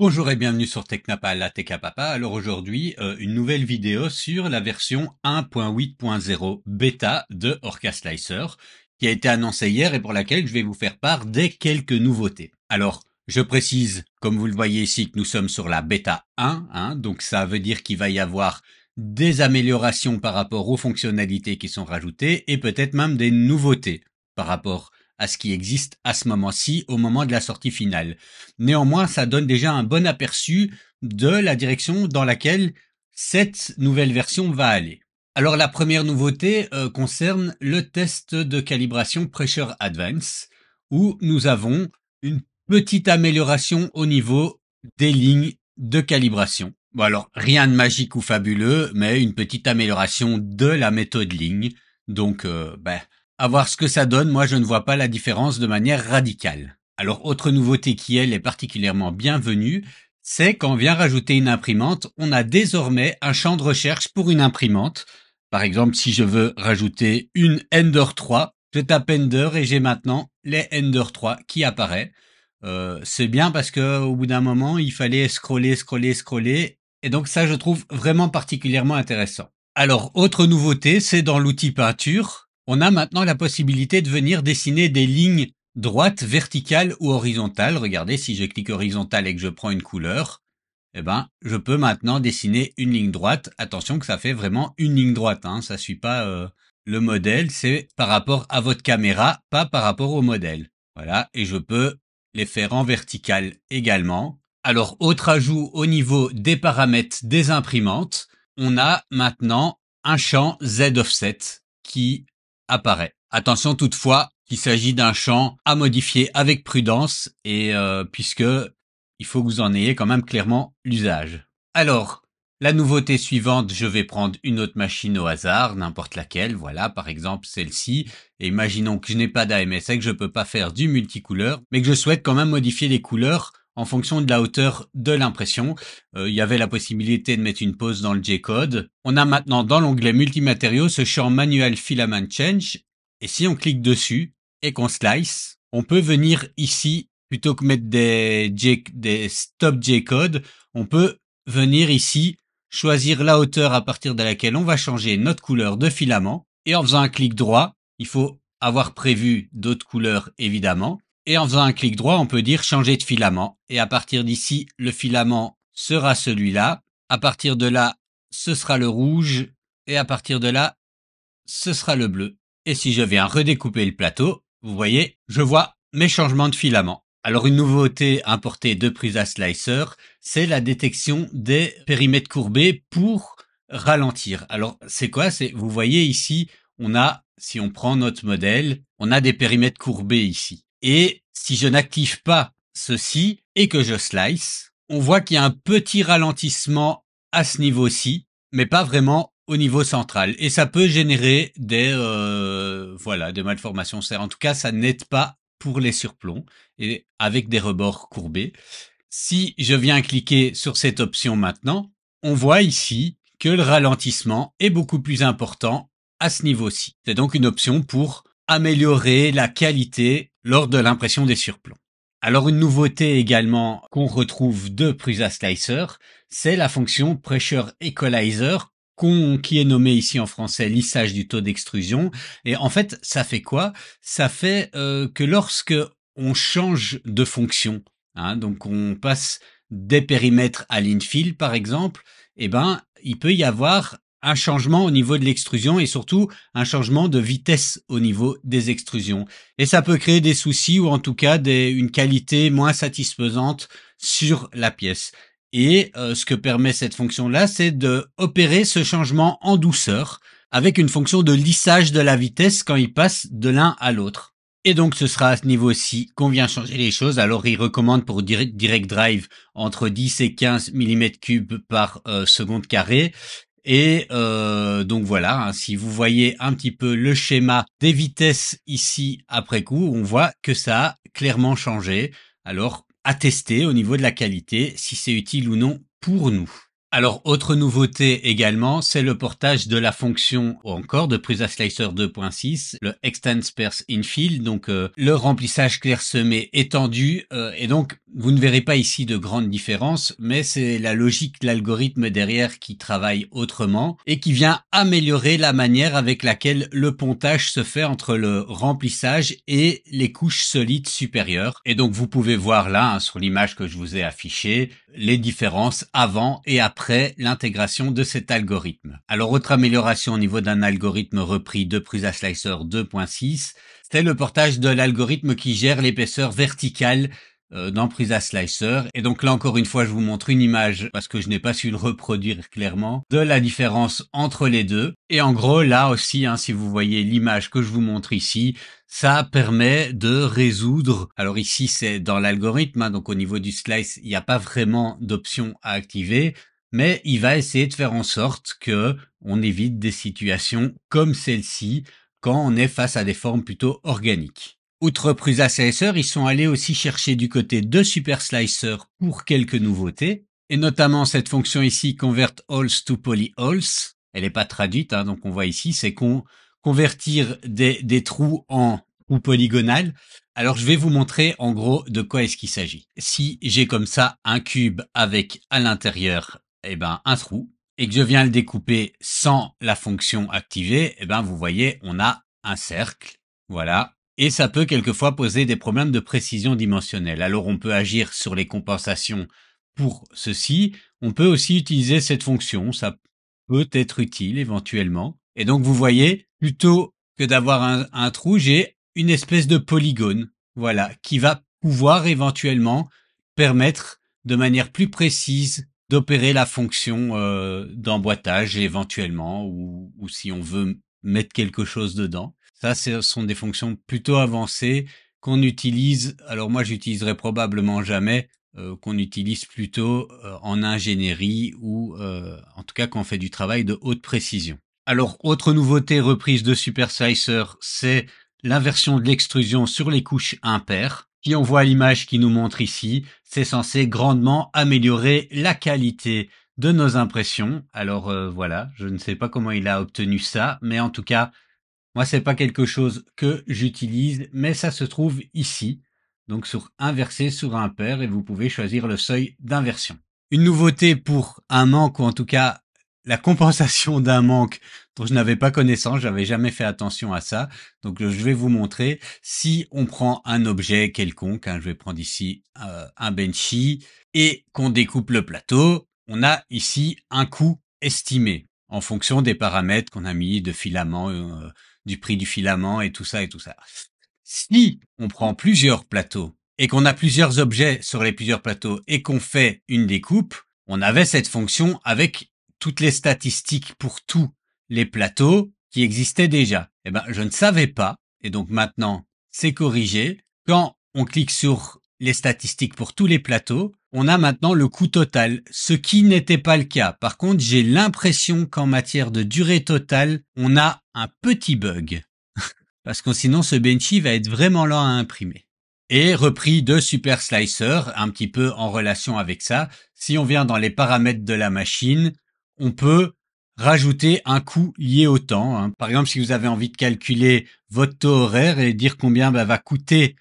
Bonjour et bienvenue sur Technapa, la Tech à Papa. Alors aujourd'hui, une nouvelle vidéo sur la version 1.8.0 bêta de Orca Slicer qui a été annoncée hier et pour laquelle je vais vous faire part des quelques nouveautés. Alors, je précise, comme vous le voyez ici, que nous sommes sur la bêta 1, donc ça veut dire qu'il va y avoir des améliorations par rapport aux fonctionnalités qui sont rajoutées et peut-être même des nouveautés par rapport à ce qui existe à ce moment-ci, au moment de la sortie finale. Néanmoins, ça donne déjà un bon aperçu de la direction dans laquelle cette nouvelle version va aller. Alors la première nouveauté concerne le test de calibration Pressure Advance, où nous avons une petite amélioration au niveau des lignes de calibration. Bon alors, rien de magique ou fabuleux, mais une petite amélioration de la méthode ligne. Donc, à voir ce que ça donne, moi je ne vois pas la différence de manière radicale. Alors, autre nouveauté qui, elle, est particulièrement bienvenue, c'est quand on vient rajouter une imprimante, on a désormais un champ de recherche pour une imprimante. Par exemple, si je veux rajouter une Ender 3, je tape Ender et j'ai maintenant les Ender 3 qui apparaissent. C'est bien parce que au bout d'un moment, il fallait scroller. Et donc ça, je trouve vraiment particulièrement intéressant. Alors, autre nouveauté, c'est dans l'outil peinture. On a maintenant la possibilité de venir dessiner des lignes droites, verticales ou horizontales. Regardez, si je clique horizontal et que je prends une couleur, je peux maintenant dessiner une ligne droite. Attention que ça fait vraiment une ligne droite, ça suit pas le modèle, c'est par rapport à votre caméra, pas par rapport au modèle. Voilà, et je peux les faire en vertical également. Alors, autre ajout au niveau des paramètres des imprimantes, on a maintenant un champ Z offset qui apparaît. Attention toutefois qu'il s'agit d'un champ à modifier avec prudence et puisque il faut que vous en ayez quand même clairement l'usage. Alors, la nouveauté suivante, je vais prendre une autre machine au hasard, n'importe laquelle, voilà, par exemple celle-ci, et imaginons que je n'ai pas d'AMS, que je peux pas faire du multicouleur, mais que je souhaite quand même modifier les couleurs en fonction de la hauteur de l'impression. Il y avait la possibilité de mettre une pause dans le G-code. On a maintenant dans l'onglet multimatériaux ce champ Manual Filament Change, et si on clique dessus et qu'on slice, on peut venir ici, plutôt que mettre des stop G-code, on peut venir ici, choisir la hauteur à partir de laquelle on va changer notre couleur de filament. Et en faisant un clic droit, il faut avoir prévu d'autres couleurs évidemment. Et en faisant un clic droit, on peut dire changer de filament. Et à partir d'ici, le filament sera celui-là. À partir de là, ce sera le rouge. Et à partir de là, ce sera le bleu. Et si je viens redécouper le plateau, vous voyez, je vois mes changements de filament. Alors une nouveauté importée de Prusa Slicer, c'est la détection des périmètres courbés pour ralentir. Alors c'est quoi? Vous voyez ici, on a, si on prend notre modèle, on a des périmètres courbés ici. Et si je n'active pas ceci et que je slice, on voit qu'il y a un petit ralentissement à ce niveau-ci, mais pas vraiment au niveau central. Et ça peut générer des malformations. En tout cas, ça n'aide pas pour les surplombs et avec des rebords courbés. Si je viens cliquer sur cette option maintenant, on voit ici que le ralentissement est beaucoup plus important à ce niveau-ci. C'est donc une option pour améliorer la qualité lors de l'impression des surplombs. Alors une nouveauté également qu'on retrouve de Prusa Slicer, c'est la fonction Pressure Equalizer qui est nommé ici en français lissage du taux d'extrusion. Et en fait, ça fait quoi? Ça fait que lorsque on change de fonction, donc on passe des périmètres à l'infill par exemple, il peut y avoir un changement au niveau de l'extrusion et surtout un changement de vitesse au niveau des extrusions. Et ça peut créer des soucis ou en tout cas une qualité moins satisfaisante sur la pièce. Et ce que permet cette fonction-là, c'est de opérer ce changement en douceur avec une fonction de lissage de la vitesse quand il passe de l'un à l'autre. Et donc ce sera à ce niveau-ci qu'on vient changer les choses. Alors il recommande pour Direct Drive entre 10 et 15 mm3 par seconde carrée. Et donc voilà, si vous voyez un petit peu le schéma des vitesses ici après coup, on voit que ça a clairement changé. Alors à tester au niveau de la qualité, si c'est utile ou non pour nous. Alors, autre nouveauté également, c'est le portage de la fonction, ou encore de Prusa Slicer 2.6, le Extend Sparse Infill, donc le remplissage clairsemé étendu. Et donc, vous ne verrez pas ici de grande différence, mais c'est la logique de l'algorithme derrière qui travaille autrement et qui vient améliorer la manière avec laquelle le pontage se fait entre le remplissage et les couches solides supérieures. Et donc vous pouvez voir là, sur l'image que je vous ai affichée, les différences avant et après l'intégration de cet algorithme. Alors autre amélioration au niveau d'un algorithme repris de Prusa Slicer 2.6, c'est le portage de l'algorithme qui gère l'épaisseur verticale dans Prusa Slicer. Et donc là encore une fois je vous montre une image parce que je n'ai pas su le reproduire clairement de la différence entre les deux. Et en gros là aussi si vous voyez l'image que je vous montre ici, ça permet de résoudre, alors ici c'est dans l'algorithme, donc au niveau du slice il n'y a pas vraiment d'option à activer, mais il va essayer de faire en sorte que on évite des situations comme celle-ci quand on est face à des formes plutôt organiques. Outre Prusa Slicer, ils sont allés aussi chercher du côté de Super Slicer pour quelques nouveautés, et notamment cette fonction ici, Convert Holes to Polyholes. Elle n'est pas traduite, donc on voit ici, c'est convertir des trous en trous polygonales. Alors je vais vous montrer en gros de quoi est-ce qu'il s'agit. Si j'ai comme ça un cube avec à l'intérieur un trou, et que je viens le découper sans la fonction activée, vous voyez, on a un cercle, voilà. Et ça peut quelquefois poser des problèmes de précision dimensionnelle. Alors on peut agir sur les compensations pour ceci. On peut aussi utiliser cette fonction, ça peut être utile éventuellement. Et donc vous voyez, plutôt que d'avoir un trou, j'ai une espèce de polygone, voilà, qui va pouvoir éventuellement permettre de manière plus précise d'opérer la fonction d'emboîtage éventuellement, ou si on veut mettre quelque chose dedans. Ça, ce sont des fonctions plutôt avancées qu'on utilise, alors moi j'utiliserai probablement jamais, qu'on utilise plutôt en ingénierie ou en tout cas quand on fait du travail de haute précision. Alors, autre nouveauté reprise de Super Slicer, c'est l'inversion de l'extrusion sur les couches impaires. Si on voit l'image qui nous montre ici, c'est censé grandement améliorer la qualité de nos impressions. Alors voilà, je ne sais pas comment il a obtenu ça, mais en tout cas, moi c'est pas quelque chose que j'utilise, mais ça se trouve ici. Donc sur inversé sur impair, et vous pouvez choisir le seuil d'inversion. Une nouveauté pour un manque, ou en tout cas la compensation d'un manque dont je n'avais pas connaissance, j'avais jamais fait attention à ça. Donc je vais vous montrer. Si on prend un objet quelconque, je vais prendre ici un benchy, et qu'on découpe le plateau, on a ici un coût estimé en fonction des paramètres qu'on a mis de filament, du prix du filament et tout ça et tout ça. Si on prend plusieurs plateaux et qu'on a plusieurs objets sur les plusieurs plateaux et qu'on fait une découpe, on avait cette fonction avec toutes les statistiques pour tous les plateaux qui existaient déjà. Je ne savais pas, et donc maintenant c'est corrigé. Quand on clique sur les statistiques pour tous les plateaux, on a maintenant le coût total, ce qui n'était pas le cas. Par contre, j'ai l'impression qu'en matière de durée totale, on a un petit bug. Parce que sinon, ce benchy va être vraiment lent à imprimer. Et repris de Super Slicer, un petit peu en relation avec ça, si on vient dans les paramètres de la machine, on peut rajouter un coût lié au temps. Par exemple, si vous avez envie de calculer votre taux horaire et dire combien va coûter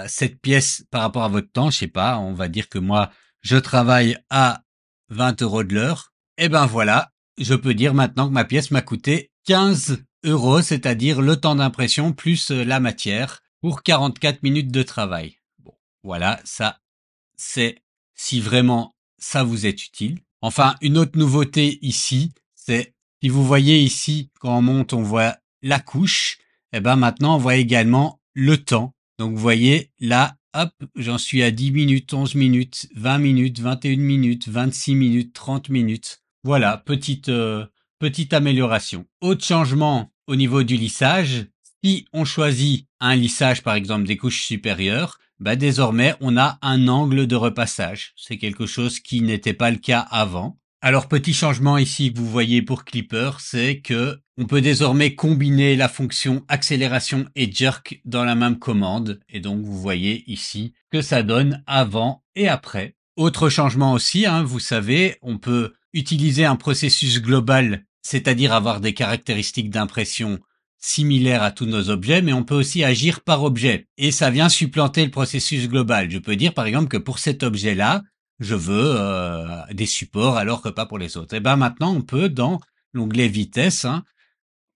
cette pièce par rapport à votre temps, je sais pas, on va dire que moi, je travaille à 20 € de l'heure. Et voilà, je peux dire maintenant que ma pièce m'a coûté 15 €, c'est-à-dire le temps d'impression plus la matière pour 44 minutes de travail. Bon, voilà, ça, c'est si vraiment ça vous est utile. Enfin, une autre nouveauté ici, c'est si vous voyez ici, quand on monte, on voit la couche. Maintenant, on voit également le temps. Donc, vous voyez, là, hop, j'en suis à 10 minutes, 11 minutes, 20 minutes, 21 minutes, 26 minutes, 30 minutes. Voilà, petite amélioration. Autre changement au niveau du lissage. Si on choisit un lissage, par exemple, des couches supérieures, désormais, on a un angle de repassage. C'est quelque chose qui n'était pas le cas avant. Alors, petit changement ici que vous voyez pour Clipper, c'est que on peut désormais combiner la fonction accélération et jerk dans la même commande. Et donc, vous voyez ici que ça donne avant et après. Autre changement aussi, vous savez, on peut utiliser un processus global, c'est-à-dire avoir des caractéristiques d'impression similaire à tous nos objets, mais on peut aussi agir par objet. Et ça vient supplanter le processus global. Je peux dire par exemple que pour cet objet-là, je veux des supports alors que pas pour les autres. Et ben maintenant, on peut, dans l'onglet vitesse,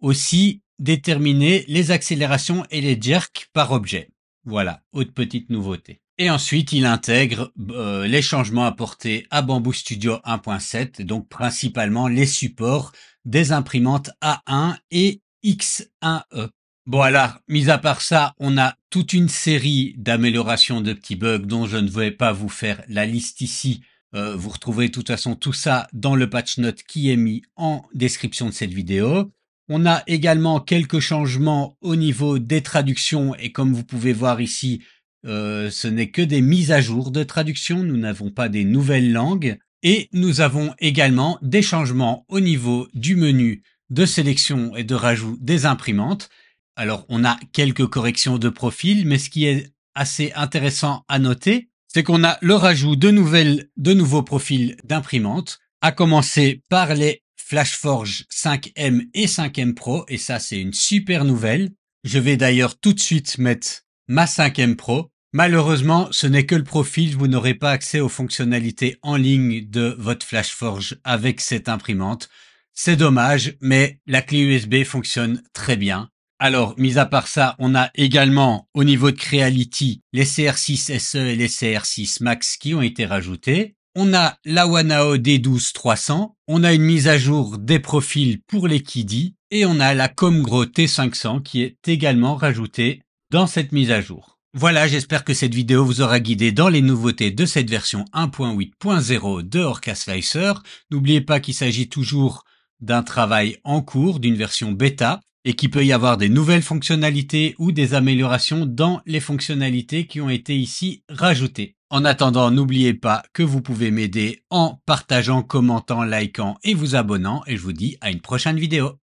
aussi déterminer les accélérations et les jerks par objet. Voilà, autre petite nouveauté. Et ensuite, il intègre les changements apportés à Bamboo Studio 1.7, donc principalement les supports des imprimantes A1 et X1E. Voilà, mis à part ça, on a toute une série d'améliorations de petits bugs dont je ne vais pas vous faire la liste ici. Vous retrouverez de toute façon tout ça dans le patch note qui est mis en description de cette vidéo. On a également quelques changements au niveau des traductions et comme vous pouvez voir ici, ce n'est que des mises à jour de traduction, nous n'avons pas des nouvelles langues. Et nous avons également des changements au niveau du menu de sélection et de rajout des imprimantes. Alors on a quelques corrections de profil, mais ce qui est assez intéressant à noter, c'est qu'on a le rajout de nouveaux profils d'imprimantes, à commencer par les FlashForge 5M et 5M Pro, et ça c'est une super nouvelle. Je vais d'ailleurs tout de suite mettre ma 5M Pro. Malheureusement, ce n'est que le profil, vous n'aurez pas accès aux fonctionnalités en ligne de votre FlashForge avec cette imprimante. C'est dommage, mais la clé USB fonctionne très bien. Alors, mis à part ça, on a également, au niveau de Creality, les CR6 SE et les CR6 Max qui ont été rajoutés. On a la Wanao D12-300, on a une mise à jour des profils pour les Kiddy, et on a la Comgro T500 qui est également rajoutée dans cette mise à jour. Voilà, j'espère que cette vidéo vous aura guidé dans les nouveautés de cette version 1.8.0 de Orca Slicer. N'oubliez pas qu'il s'agit toujours d'un travail en cours, d'une version bêta, et qu'il peut y avoir des nouvelles fonctionnalités ou des améliorations dans les fonctionnalités qui ont été ici rajoutées. En attendant, n'oubliez pas que vous pouvez m'aider en partageant, commentant, likant et vous abonnant, et je vous dis à une prochaine vidéo.